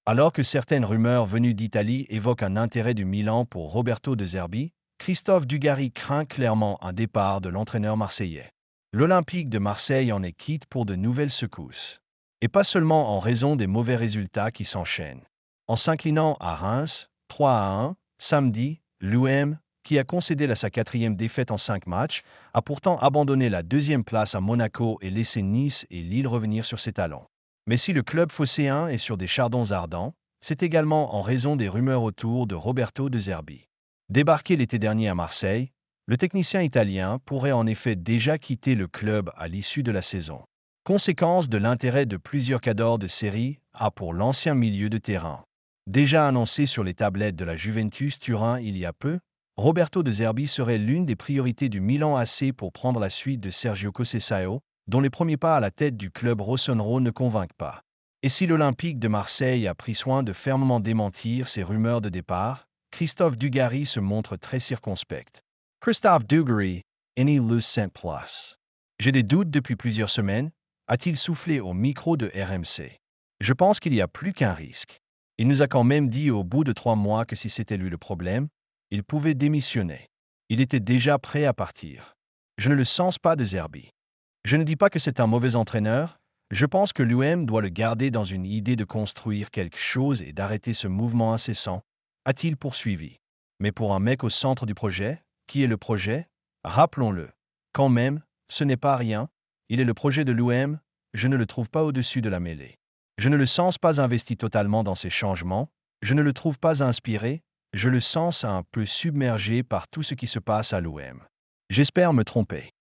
Alors que certaines rumeurs venues d'Italie évoquent un intérêt du Milan pour Roberto De Zerbi, Christophe Dugarry craint clairement un départ de l'entraîneur marseillais. L'Olympique de Marseille en est quitte pour de nouvelles secousses. Et pas seulement en raison des mauvais résultats qui s'enchaînent. En s'inclinant à Reims, 3-1, samedi, l'OM, qui a concédé sa quatrième défaite en 5 matchs, a pourtant abandonné la deuxième place à Monaco et laissé Nice et Lille revenir sur ses talons. Mais si le club phocéen est sur des chardons ardents, c'est également en raison des rumeurs autour de Roberto De Zerbi. Débarqué l'été dernier à Marseille, le technicien italien pourrait en effet déjà quitter le club à l'issue de la saison. Conséquence de l'intérêt de plusieurs cadors de Serie A pour l'ancien milieu de terrain. Déjà annoncé sur les tablettes de la Juventus Turin il y a peu, Roberto De Zerbi serait l'une des priorités du Milan AC pour prendre la suite de Sergio Conceição, dont les premiers pas à la tête du club rossonero ne convainquent pas. Et si l'Olympique de Marseille a pris soin de fermement démentir ces rumeurs de départ, Christophe Dugarry se montre très circonspect. Christophe Dugarry, any loose scent plus. J'ai des doutes depuis plusieurs semaines, a-t-il soufflé au micro de RMC. Je pense qu'il y a plus qu'un risque. Il nous a quand même dit au bout de 3 mois que si c'était lui le problème, il pouvait démissionner. Il était déjà prêt à partir. Je ne le sens pas De Zerbi. Je ne dis pas que c'est un mauvais entraîneur, je pense que l'OM doit le garder dans une idée de construire quelque chose et d'arrêter ce mouvement incessant, a-t-il poursuivi. Mais pour un mec au centre du projet, qui est le projet? Rappelons-le. Quand même, ce n'est pas rien, il est le projet de l'OM, je ne le trouve pas au-dessus de la mêlée. Je ne le sens pas investi totalement dans ces changements, je ne le trouve pas inspiré, je le sens un peu submergé par tout ce qui se passe à l'OM. J'espère me tromper.